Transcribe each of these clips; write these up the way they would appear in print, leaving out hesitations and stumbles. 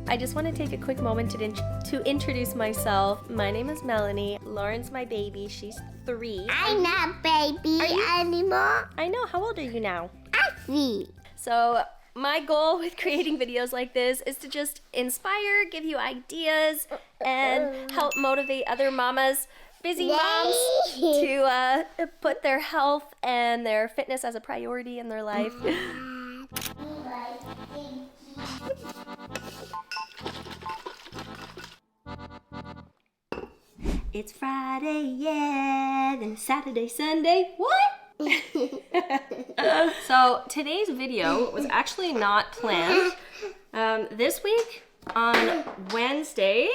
I just want to take a quick moment to introduce myself. My name is Melanie. Lauren's my baby. She's 3. I'm not baby anymore. I know. How old are you now? I'm 3. So my goal with creating videos like this is to just inspire, give you ideas, and help motivate other mamas, busy moms, to put their health and their fitness as a priority in their life. It's Friday, yeah, then Saturday, Sunday, what? So today's video was actually not planned. This week on Wednesday,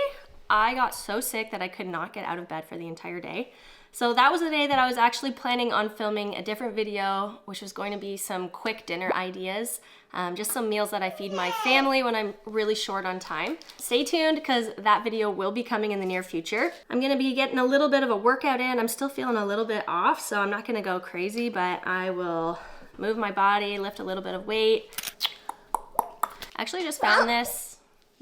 I got so sick that I could not get out of bed for the entire day. So that was the day that I was actually planning on filming a different video, which was going to be some quick dinner ideas. Just some meals that I feed my family when I'm really short on time. Stay tuned because that video will be coming in the near future. I'm gonna be getting a little bit of a workout in. I'm still feeling a little bit off, so I'm not gonna go crazy, but I will move my body, lift a little bit of weight. Actually just found this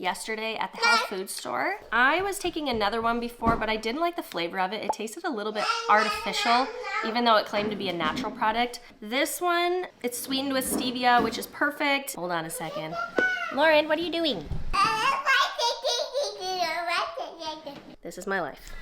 yesterday at the health food store. I was taking another one before, but I didn't like the flavor of it. It tasted a little bit artificial, even though it claimed to be a natural product. This one, it's sweetened with stevia, which is perfect. Hold on a second. Lauren, what are you doing? This is my life.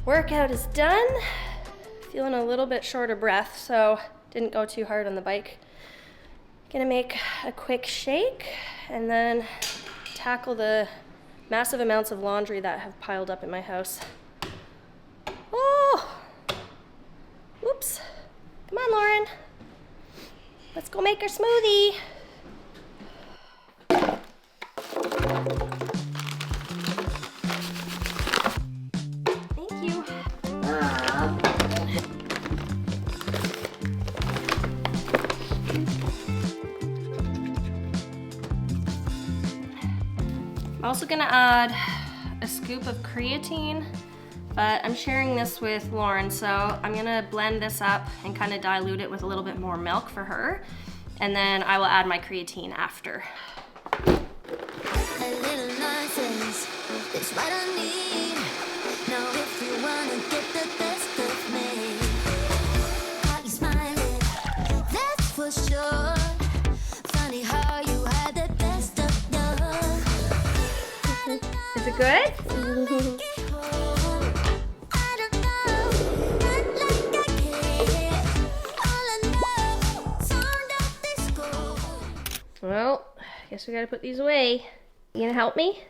Workout is done. Feeling a little bit short of breath, so didn't go too hard on the bike. Gonna make a quick shake and then tackle the massive amounts of laundry that have piled up in my house. Oh! Whoops. Come on, Lauren. Let's go make our smoothie. I'm also gonna add a scoop of creatine, but I'm sharing this with Lauren, so I'm gonna blend this up and kind of dilute it with a little bit more milk for her, and then I will add my creatine after. A little nonsense is what I need. Now if you wanna get the best of me, are you smiling? That's for sure. Funny how you had the best of love. Is it good? Well, I guess we gotta put these away. You gonna help me?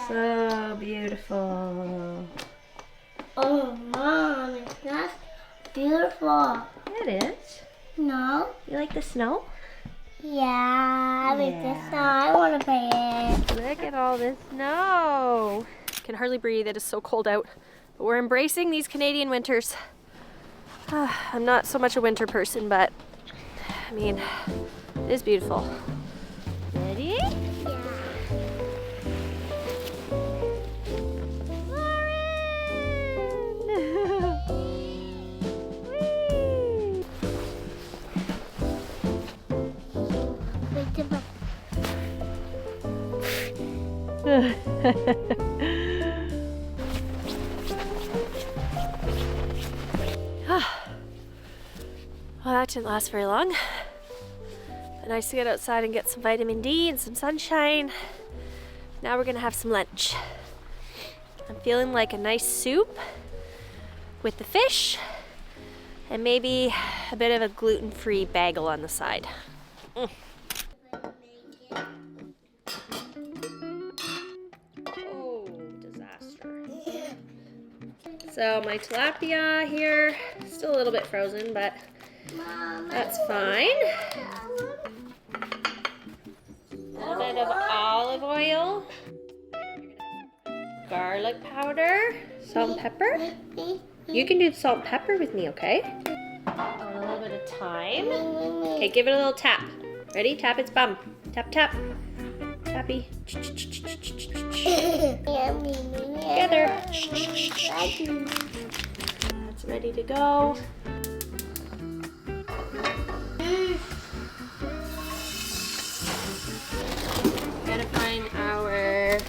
So beautiful. Oh, Mom, it's not beautiful. It is. No? You like the snow? Yeah, with the snow. I want to play it. Look at all this snow. Can hardly breathe. It is so cold out. But we're embracing these Canadian winters. I'm not so much a winter person, but I mean, it is beautiful. Ready? Yeah. Well, that didn't last very long. But nice to get outside and get some vitamin D and some sunshine. Now we're gonna have some lunch. I'm feeling like a nice soup with the fish and maybe a bit of a gluten-free bagel on the side. Oh, disaster. So my tilapia here, still a little bit frozen, but that's fine. A little bit of olive oil, garlic powder, salt and pepper. You can do salt and pepper with me, okay? And a little bit of thyme. Okay, give it a little tap. Ready? Tap its bum. Tap, tap. Tappy. Together. That's ready to go. Gotta find our...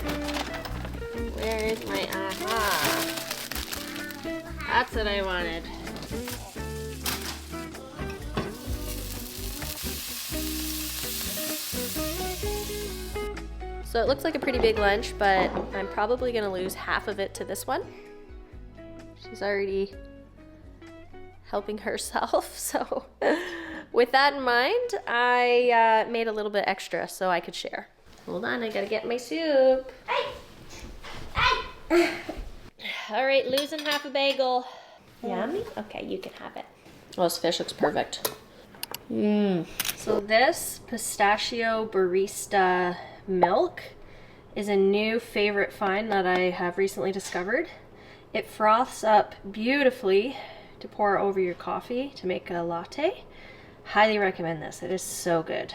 Where is my aha? That's what I wanted. So it looks like a pretty big lunch, but I'm probably gonna lose half of it to this one. She's already helping herself, so with that in mind, I made a little bit extra so I could share. Hold on, I gotta get my soup. All right, losing half a bagel. Yummy? Okay, you can have it. Oh, this fish looks perfect. So this pistachio barista milk is a new favorite find that I have recently discovered. It froths up beautifully to pour over your coffee to make a latte. Highly recommend this. It is so good.